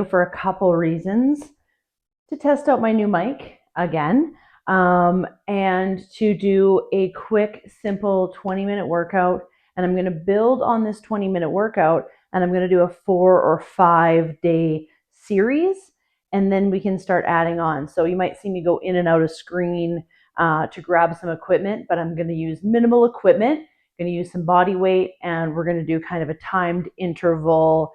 for a couple reasons: to test out my new mic again, and to do a quick, simple 20-minute workout. And I'm going to build on this 20-minute workout, and I'm going to do a 4 or 5 day series, and then we can start adding on. So you might see me go in and out of screen to grab some equipment, but I'm going to use minimal equipment. I'm going to use some body weight, and we're going to do kind of a timed interval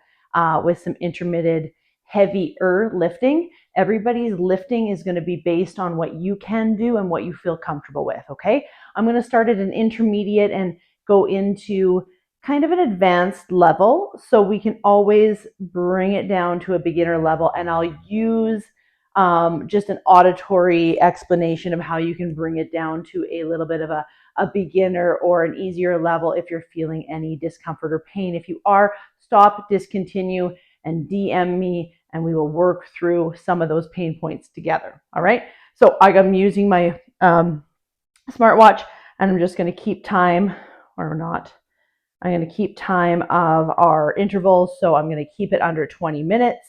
with some intermittent heavier lifting. Everybody's lifting is going to be based on what you can do and what you feel comfortable with, okay? I'm going to start at an intermediate and go into kind of an advanced level, so we can always bring it down to a beginner level, and I'll use just an auditory explanation of how you can bring it down to a little bit of a beginner or an easier level if you're feeling any discomfort or pain. If you are, stop, discontinue, and DM me, and we will work through some of those pain points together. All right. So I'm using my smartwatch, and I'm just going to keep time, or not. I'm going to keep time of our intervals. So I'm going to keep it under 20 minutes,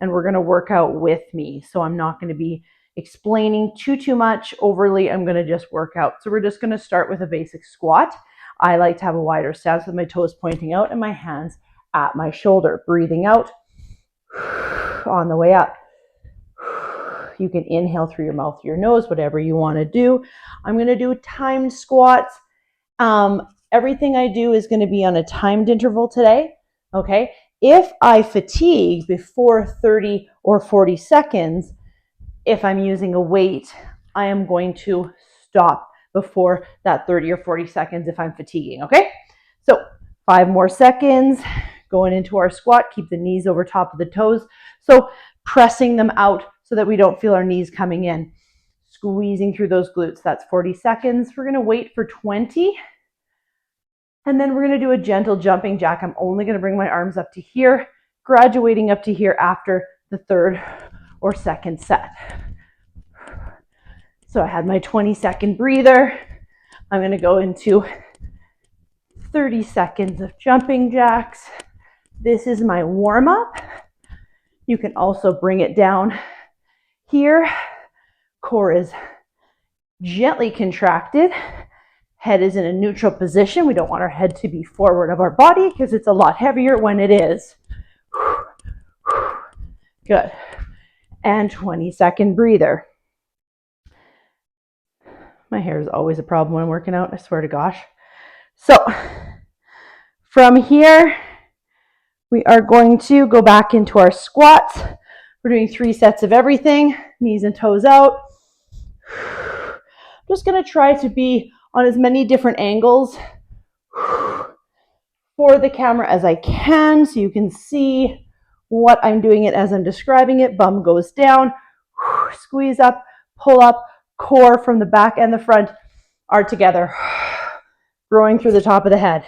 and we're going to work out with me. So I'm not going to be explaining too much overly. I'm going to just work out. So we're just going to start with a basic squat. I like to have a wider stance with my toes pointing out and my hands at my shoulder. Breathing out on the way up. You can inhale through your mouth, your nose, whatever you want to do. I'm going to do timed squats. Everything I do is going to be on a timed interval today. Okay. If I fatigue before 30 or 40 seconds, if I'm using a weight, I am going to stop before that 30 or 40 seconds if I'm fatiguing. Okay. So 5 more seconds. Going into our squat, keep the knees over top of the toes. So pressing them out so that we don't feel our knees coming in. Squeezing through those glutes. That's 40 seconds. We're going to wait for 20. And then we're going to do a gentle jumping jack. I'm only going to bring my arms up to here, graduating up to here after the third or second set. So I had my 20-second breather. I'm going to go into 30 seconds of jumping jacks. This is my warm-up. You can also bring it down here. Core is gently contracted. Head is in a neutral position. We don't want our head to be forward of our body because it's a lot heavier when it is. Good. And 20-second breather. My hair is always a problem when I'm working out, I swear to gosh. So from here, we are going to go back into our squats. We're doing 3 sets of everything, knees and toes out. I'm just going to try to be on as many different angles for the camera as I can, so you can see what I'm doing it as I'm describing it. Bum goes down, squeeze up, pull up, core from the back and the front are together, growing through the top of the head.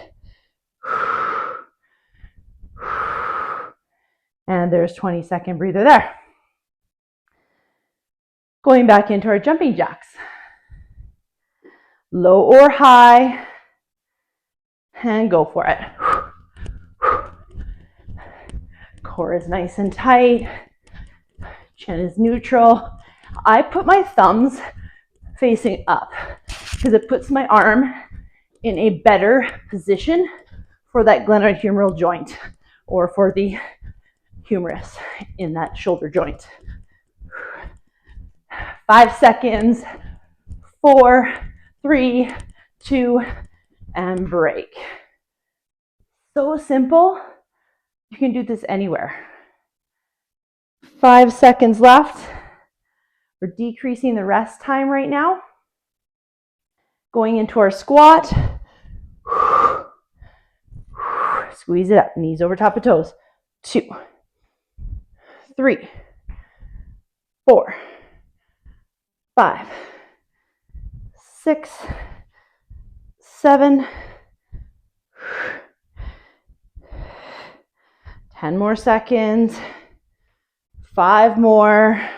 And there's 20-second breather there. Going back into our jumping jacks. Low or high, and go for it. Core is nice and tight. Chin is neutral. I put my thumbs facing up because it puts my arm in a better position for that glenohumeral joint, or for the humerus in that shoulder joint. 5 seconds. 4, 3, 2, and break. So simple. You can do this anywhere. 5 seconds left. We're decreasing the rest time right now. Going into our squat. Squeeze it up, knees over top of toes. 2, 3, 4, 5, 6, 7, 10 more seconds, 5 more.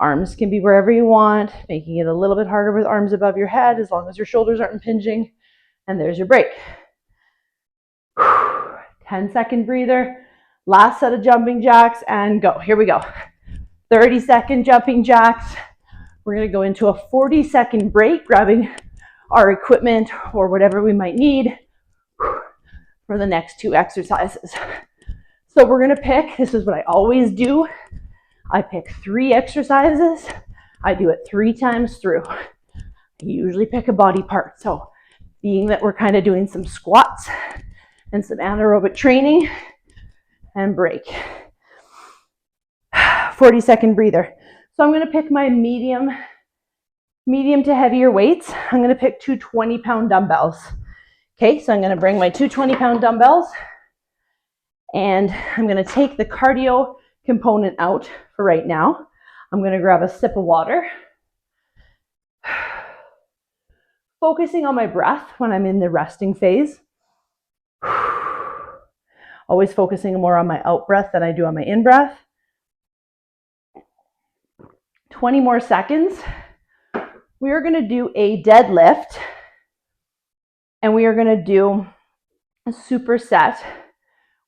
Arms can be wherever you want, making it a little bit harder with arms above your head as long as your shoulders aren't impinging. And there's your break. 10-second breather. Last set of jumping jacks and go. Here we go. 30-second jumping jacks. We're going to go into a 40-second break, grabbing our equipment or whatever we might need for the next 2 exercises. So we're going to pick, this is what I always do. I pick 3 exercises. I do it 3 times through. I usually pick a body part. So being that we're kind of doing some squats and some anaerobic training, and break. 40-second breather. So I'm going to pick my medium to heavier weights. I'm going to pick 2 20-pound dumbbells. Okay, so I'm going to bring my 2 20-pound dumbbells, and I'm going to take the cardio component out for right now. I'm going to grab a sip of water, focusing on my breath when I'm in the resting phase. Always focusing more on my out breath than I do on my in breath. 20 more seconds. We are going to do a deadlift, and we are going to do a superset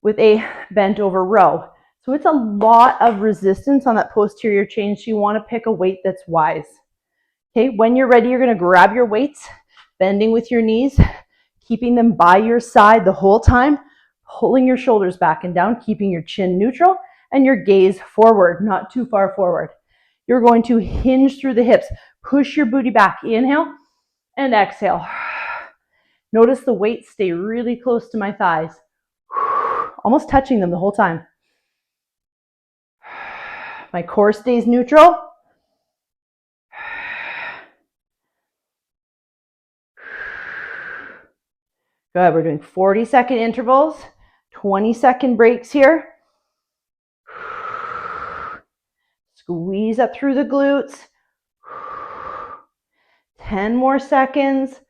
with a bent over row. So it's a lot of resistance on that posterior chain, so you want to pick a weight that's wise. Okay, when you're ready, you're going to grab your weights, bending with your knees, keeping them by your side the whole time, pulling your shoulders back and down, keeping your chin neutral and your gaze forward, not too far forward. You're going to hinge through the hips, push your booty back, inhale and exhale. Notice the weights stay really close to my thighs, almost touching them the whole time. My core stays neutral. Good, we're doing 40-second intervals, 20-second breaks here. Squeeze up through the glutes. 10 more seconds.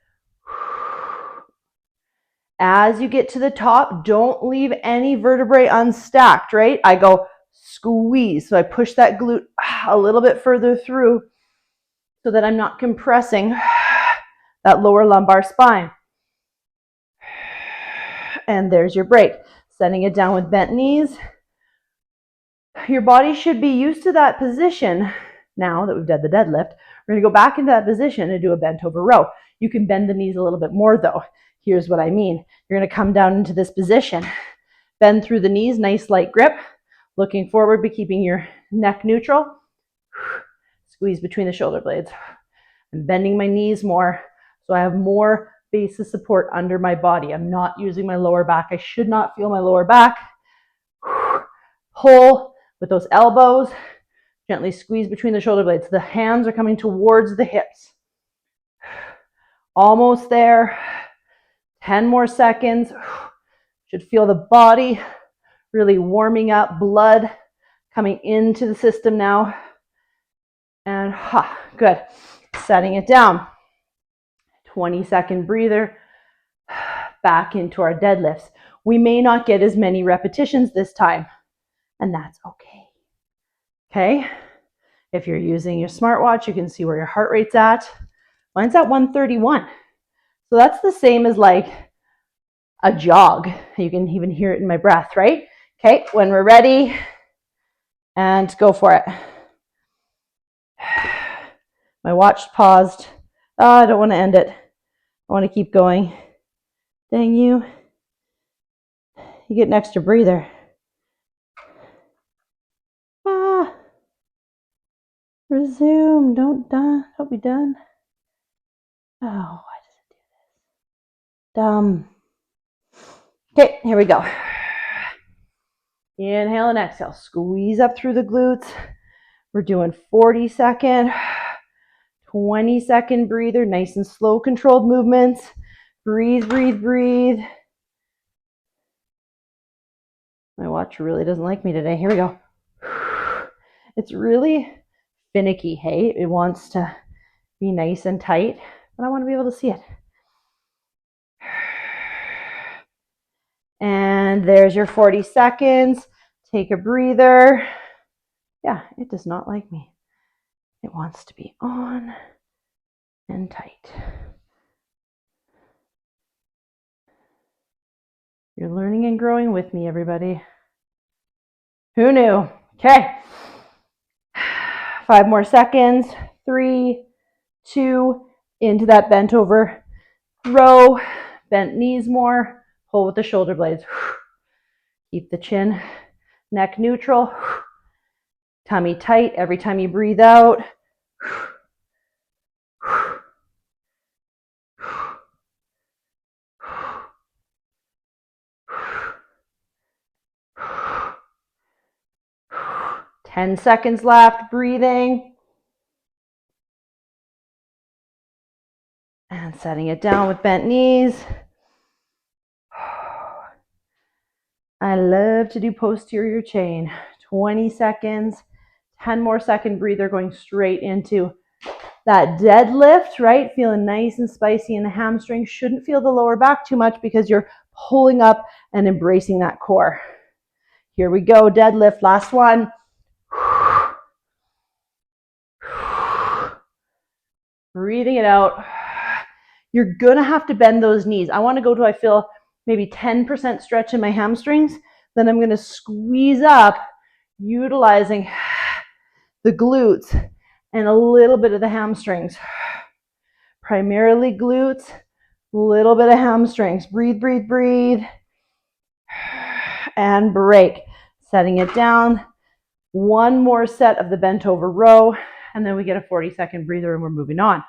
As you get to the top, don't leave any vertebrae unstacked, right? I go squeeze, so I push that glute a little bit further through so that I'm not compressing that lower lumbar spine. And there's your break. Setting it down with bent knees. Your body should be used to that position. Now that we've done the deadlift, we're going to go back into that position and do a bent over row. You can bend the knees a little bit more though. Here's what I mean. You're going to come down into this position. Bend through the knees, nice light grip. Looking forward, but keeping your neck neutral. Squeeze between the shoulder blades. I'm bending my knees more so I have more base of support under my body. I'm not using my lower back. I should not feel my lower back. Pull with those elbows. Gently squeeze between the shoulder blades. The hands are coming towards the hips. Almost there. 10 more seconds. Should feel the body really warming up, blood coming into the system now. And good. Setting it down. 20-second breather. Back into our deadlifts. We may not get as many repetitions this time, and that's okay. Okay? If you're using your smartwatch, you can see where your heart rate's at. Mine's at 131. So that's the same as like a jog. You can even hear it in my breath, right? Okay, when we're ready, and go for it. My watch paused. Oh, I don't want to end it. I want to keep going. Dang you. You get an extra breather. Resume. Don't be done. Oh, why does it do this? Dumb. Okay, here we go. Inhale and exhale. Squeeze up through the glutes. We're doing 40-second, 20-second breather. Nice and slow, controlled movements. Breathe, breathe, breathe. My watch really doesn't like me today. Here we go. It's really finicky, hey? It wants to be nice and tight, but I want to be able to see it. And there's your 40 seconds. Take a breather. Yeah, it does not like me. It wants to be on and tight. You're learning and growing with me, everybody. Who knew? Okay. 5 more seconds. 3, 2, into that bent over row. Bent knees more. Pull with the shoulder blades. Keep the chin, neck neutral. Tummy tight every time you breathe out. 10 seconds left, breathing. And setting it down with bent knees. I love to do posterior chain. 20 seconds, 10 more second breather going straight into that deadlift, right? Feeling nice and spicy in the hamstring. Shouldn't feel the lower back too much because you're pulling up and embracing that core. Here we go, deadlift, last one. Breathing it out. You're gonna have to bend those knees. I wanna go to, I feel maybe 10% stretch in my hamstrings. Then I'm gonna squeeze up, utilizing the glutes and a little bit of the hamstrings. Primarily glutes, a little bit of hamstrings. Breathe, breathe, breathe. And break. Setting it down. One more set of the bent over row, and then we get a 40-second breather and we're moving on.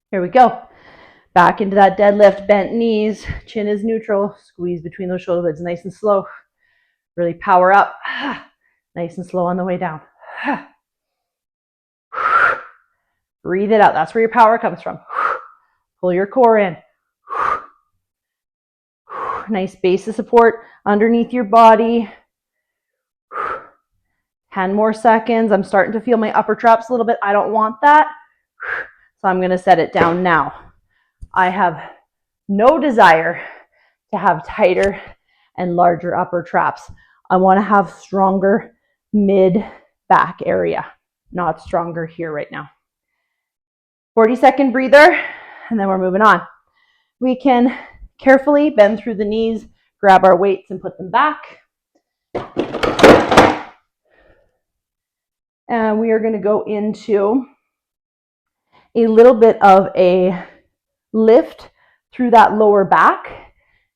Here we go. Back into that deadlift, bent knees, chin is neutral, squeeze between those shoulder blades, nice and slow. Really power up, nice and slow on the way down. Breathe it out, that's where your power comes from. Pull your core in. Nice base of support underneath your body. 10 more seconds. I'm starting to feel my upper traps a little bit. I don't want that. So I'm gonna set it down now. I have no desire to have tighter and larger upper traps. I wanna have stronger mid-back area, not stronger here right now. 40-second breather, and then we're moving on. We can carefully bend through the knees, grab our weights and put them back. And we are going to go into a little bit of a lift through that lower back.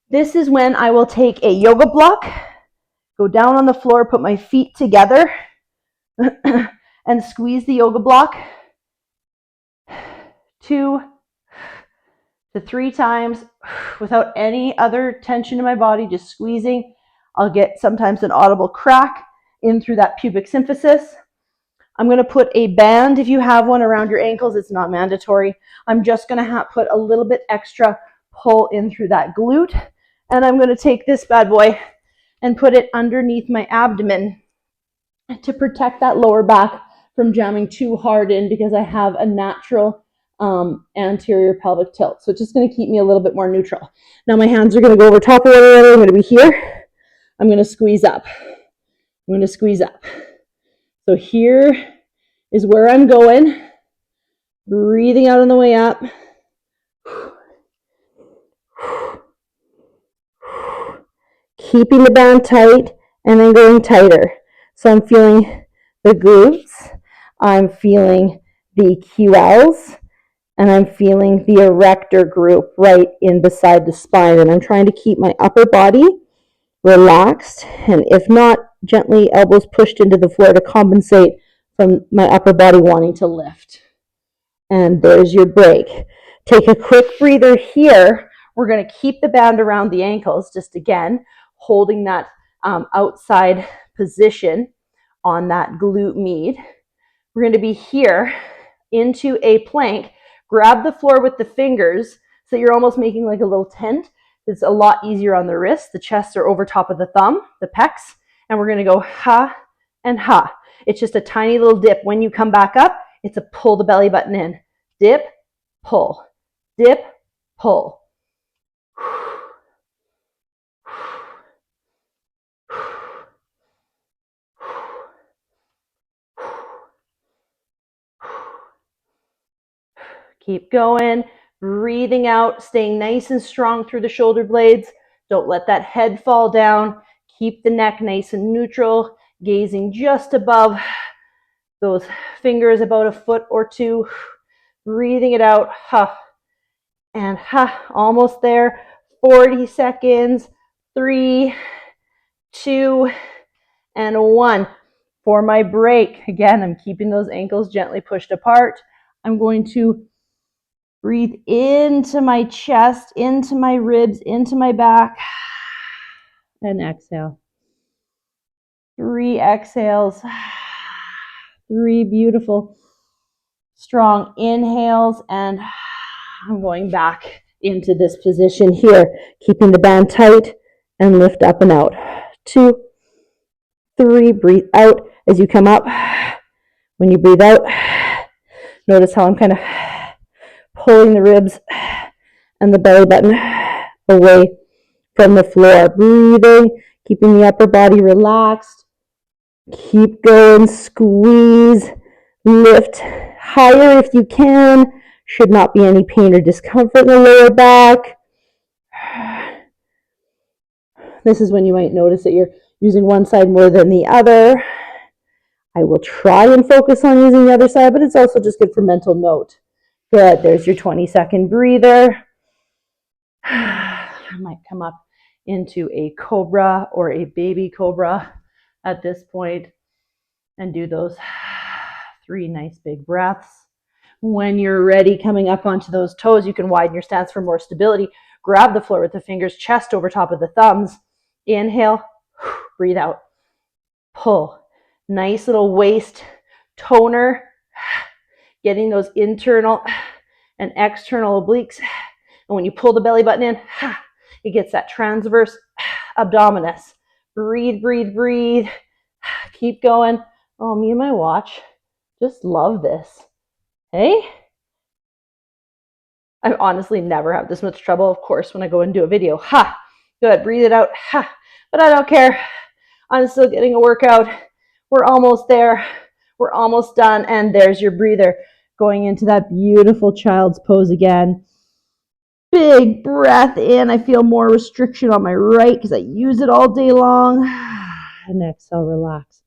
This is when I will take a yoga block, go down on the floor, put my feet together, and squeeze the yoga block 2 to 3 times without any other tension in my body, just squeezing. I'll get sometimes an audible crack in through that pubic symphysis. I'm going to put a band, if you have one, around your ankles. It's not mandatory. I'm just going to put a little bit extra pull in through that glute. And I'm going to take this bad boy and put it underneath my abdomen to protect that lower back from jamming too hard in, because I have a natural anterior pelvic tilt. So it's just going to keep me a little bit more neutral. Now my hands are going to go over top of one another. I'm going to be here. I'm going to squeeze up. I'm going to squeeze up. So here is where I'm going. Breathing out on the way up. Keeping the band tight and then going tighter. So I'm feeling the glutes. I'm feeling the QLs. And I'm feeling the erector group right in beside the spine. And I'm trying to keep my upper body relaxed. And if not, gently elbows pushed into the floor to compensate from my upper body wanting to lift. And there's your break. Take a quick breather here. We're going to keep the band around the ankles, just again, holding that outside position on that glute med. We're going to be here into a plank. Grab the floor with the fingers so you're almost making like a little tent. It's a lot easier on the wrists. The chests are over top of the thumb, the pecs, and we're going to go ha and ha. It's just a tiny little dip. When you come back up, it's a pull the belly button in. Dip, pull, dip, pull. Keep going. Breathing out, staying nice and strong through the shoulder blades. Don't let that head fall down. Keep the neck nice and neutral, gazing just above those fingers, about a foot or two. Breathing it out. And almost there. 40 seconds. 3, 2, and 1. For my break, again, I'm keeping those ankles gently pushed apart. I'm going to breathe into my chest, into my ribs, into my back, and exhale. 3 exhales. 3 beautiful, strong inhales, and I'm going back into this position here, keeping the band tight and lift up and out. 2, 3, breathe out as you come up. When you breathe out, notice how I'm kind of pulling the ribs and the belly button away from the floor. Breathing, keeping the upper body relaxed. Keep going, squeeze, lift higher if you can. Should not be any pain or discomfort in the lower back. This is when you might notice that you're using one side more than the other. I will try and focus on using the other side, but it's also just good for mental note. Good, there's your 20-second breather. I might come up into a cobra or a baby cobra at this point and do those 3 nice big breaths. When you're ready, coming up onto those toes, you can widen your stance for more stability. Grab the floor with the fingers, chest over top of the thumbs. Inhale, breathe out, pull. Nice little waist toner, getting those internal and external obliques. And when you pull the belly button in, it gets that transverse abdominis. Breathe, breathe, breathe. Keep going. Oh, me and my watch just love this. Hey? I honestly never have this much trouble, of course, when I go and do a video. Good. Breathe it out. But I don't care. I'm still getting a workout. We're almost there. We're almost done. And there's your breather. Going into that beautiful child's pose again. Big breath in. I feel more restriction on my right because I use it all day long. And exhale, relax.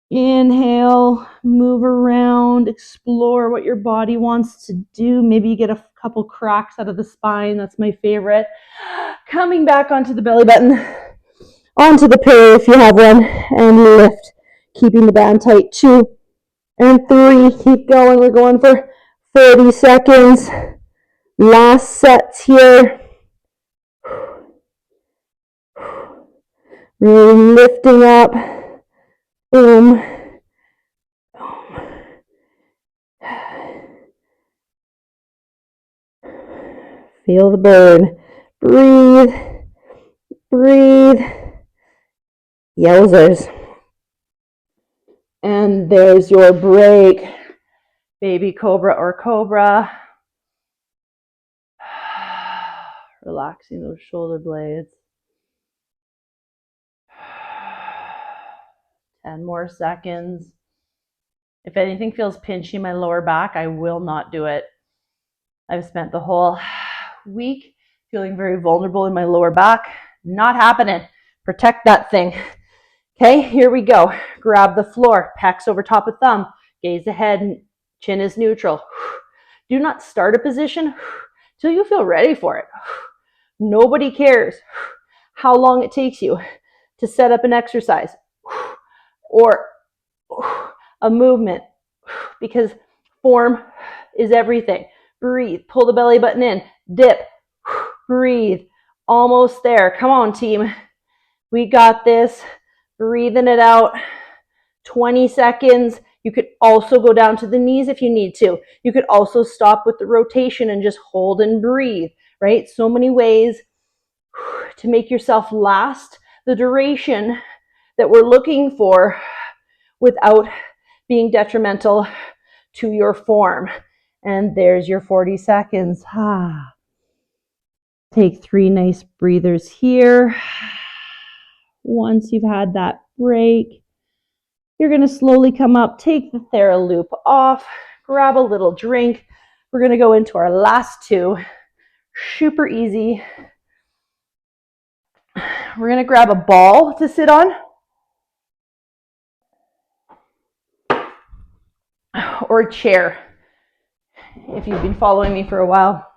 Inhale, move around, explore what your body wants to do. Maybe you get a couple cracks out of the spine. That's my favorite. Coming back onto the belly button, onto the pillow if you have one, and lift. Keeping the band tight. 2 and 3. Keep going. We're going for 40 seconds. Last sets here. Really lifting up. Boom. Feel the burn. Breathe. Breathe. Yowzers. And there's your break. Baby cobra or cobra. Relaxing those shoulder blades. 10 more seconds. If anything feels pinchy in my lower back, I will not do it. I've spent the whole week feeling very vulnerable in my lower back. Not happening. Protect that thing. Okay, here we go. Grab the floor, pecs over top of thumb, gaze ahead, chin is neutral. Do not start a position till you feel ready for it. Nobody cares how long it takes you to set up an exercise or a movement, because form is everything. Breathe, pull the belly button in, dip, breathe, almost there. Come on, team. We got this. Breathing it out. 20 seconds. You could also go down to the knees if you need to. You could also stop with the rotation and just hold and breathe, right? So many ways to make yourself last the duration that we're looking for without being detrimental to your form. And there's your 40 seconds. Take 3 nice breathers here. Once you've had that break, you're going to slowly come up, take the TheraLoop off, grab a little drink, We're going to go into our last two. Super easy. We're going to grab a ball to sit on, or a chair. If you've been following me for a while,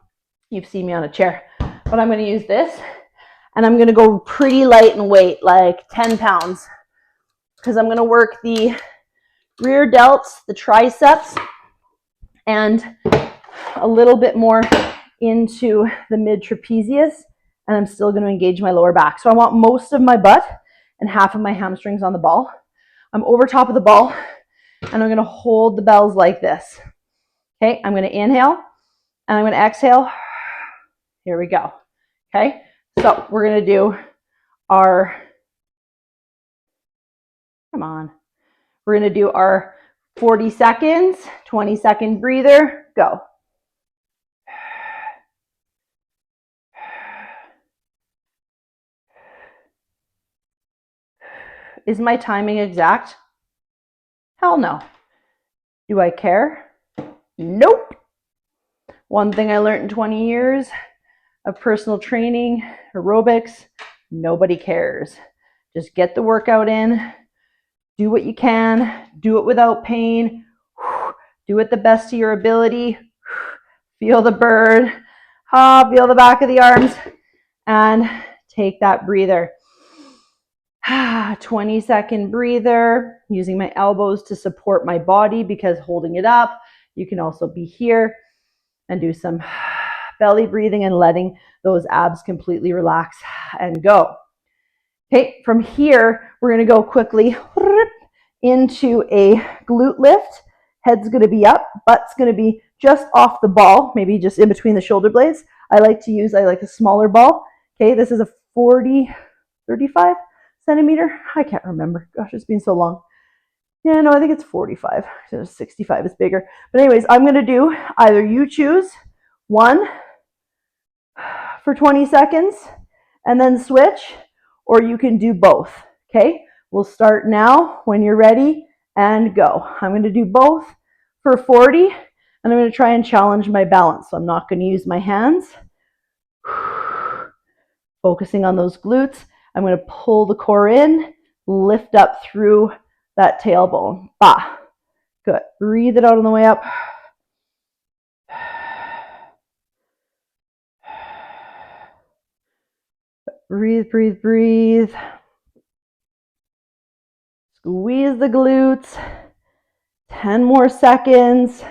you've seen me on a chair. But I'm going to use this, and I'm going to go pretty light in weight, like 10 pounds, because I'm going to work the rear delts, the triceps, and a little bit more into the mid trapezius, and I'm still going to engage my lower back. So I want most of my butt and half of my hamstrings on the ball. I'm over top of the ball, and I'm going to hold the bells like this. Okay, I'm going to inhale, and I'm going to exhale. Here we go. Okay, so we're going to do our, we're going to do our 40 seconds, 20-second breather, go. Is my timing exact? Hell no. Do I care? Nope. One thing I learned in 20 years of personal training, aerobics, nobody cares. Just get the workout in, do what you can, do it without pain, do it the best of your ability, feel the burn, feel the back of the arms, and take that breather. 20-second breather, using my elbows to support my body, because holding it up, you can also be here and do some belly breathing and letting those abs completely relax and go. Okay, from here, we're going to go quickly into a glute lift. Head's going to be up, butt's going to be just off the ball, maybe just in between the shoulder blades. I like a smaller ball. Okay, this is a 35 centimeter. I can't remember. Gosh, it's been so long. Yeah, no, I think it's 45. So 65 is bigger. But anyways, I'm going to do, either you choose one for 20 seconds and then switch, or you can do both. Okay, we'll start now when you're ready and go. I'm going to do both for 40, and I'm going to try and challenge my balance. So I'm not going to use my hands. Focusing on those glutes. I'm going to pull the core in, lift up through that tailbone. Good. Breathe it out on the way up. Breathe, breathe, breathe. Squeeze the glutes. 10 more seconds.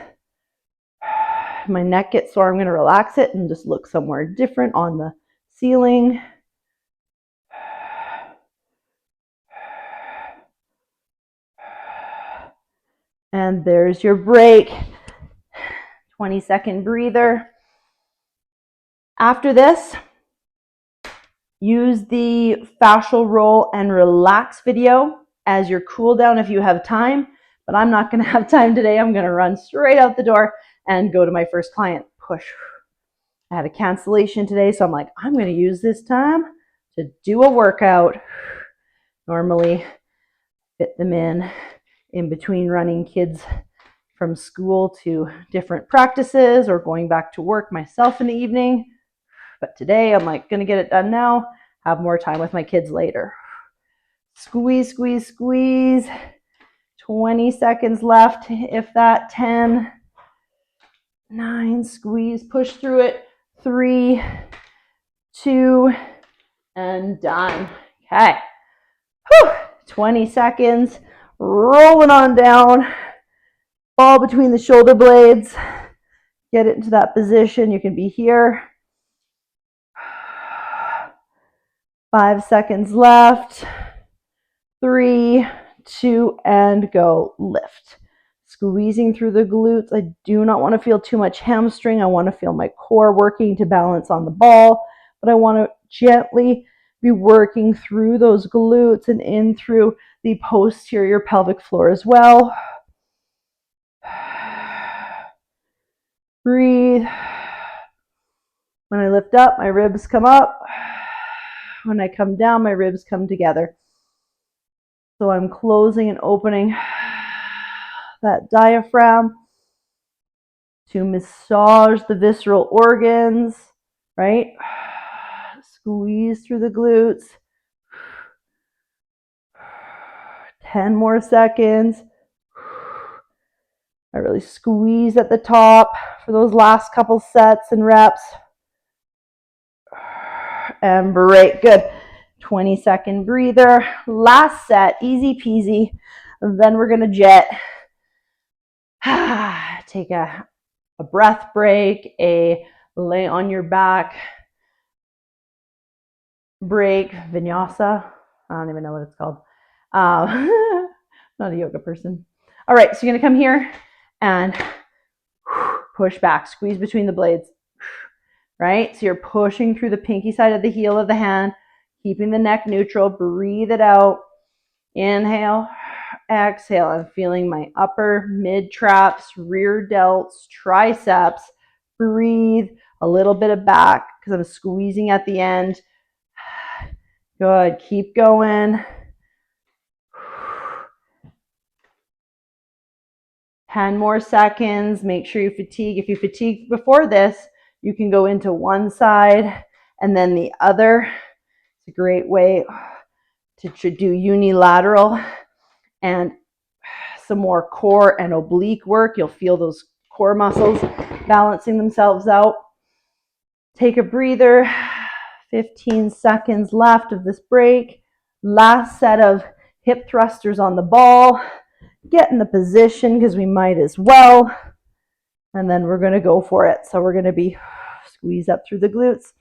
My neck gets sore. I'm going to relax it and just look somewhere different on the ceiling. And there's your break. 20-second breather. After this, use the fascial roll and relax video as your cool down if you have time, but I'm not going to have time today. I'm going to run straight out the door and go to my first client. Push. I had a cancellation today, so I'm like, I'm going to use this time to do a workout. Normally fit them in between running kids from school to different practices or going back to work myself in the evening. But today I'm like, going to get it done now, have more time with my kids later. Squeeze, squeeze, squeeze. 20 seconds left, if that. 10, 9, squeeze, push through it. 3, 2, and done. Okay. 20 seconds. Rolling on down. Ball between the shoulder blades. Get it into that position. You can be here. 5 seconds left. 3, 2, and go. Lift. Squeezing through the glutes. I do not want to feel too much hamstring. I want to feel my core working to balance on the ball, but I want to gently be working through those glutes and in through the posterior pelvic floor as well. Breathe. When I lift up, my ribs come up. When I come down, my ribs come together. So I'm closing and opening that diaphragm to massage the visceral organs, right? Squeeze through the glutes. 10 more seconds. I really squeeze at the top for those last couple sets and reps. And break. Good. 20-second breather. Last set. Easy peasy. And then we're going to jet. Take a breath break, a lay on your back break, vinyasa. I don't even know what it's called. Not a yoga person. All right, so you're going to come here and push back, squeeze between the blades, right? So you're pushing through the pinky side of the heel of the hand, keeping the neck neutral. Breathe it out. Inhale, exhale. I'm feeling my upper mid traps, rear delts, triceps. Breathe a little bit of back because I'm squeezing at the end. Good. Keep going. 10 more seconds. Make sure you fatigue. If you fatigue before this, you can go into one side and then the other. It's a great way to do unilateral and some more core and oblique work. You'll feel those core muscles balancing themselves out. Take a breather. 15 seconds left of this break. Last set of hip thrusters on the ball. Get in the position because we might as well. And then we're going to go for it. So we're going to be squeeze up through the glutes.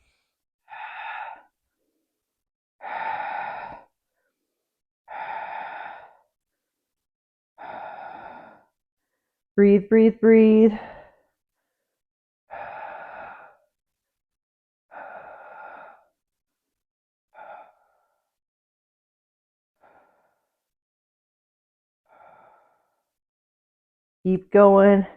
Breathe, breathe, breathe. Keep going.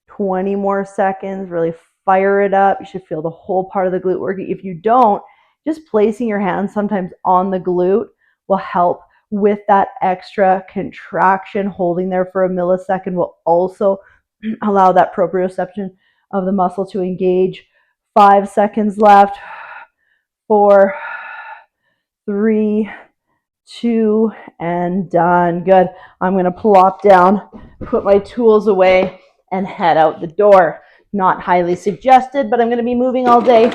20 more seconds. Really fire it up. You should feel the whole part of the glute working. If you don't, just placing your hands sometimes on the glute will help with that extra contraction. Holding there for a millisecond will also allow that proprioception of the muscle to engage. 5 seconds left. 4, 3, 2, and done. Good. I'm going to plop down, put my tools away, and head out the door. Not highly suggested, but I'm going to be moving all day.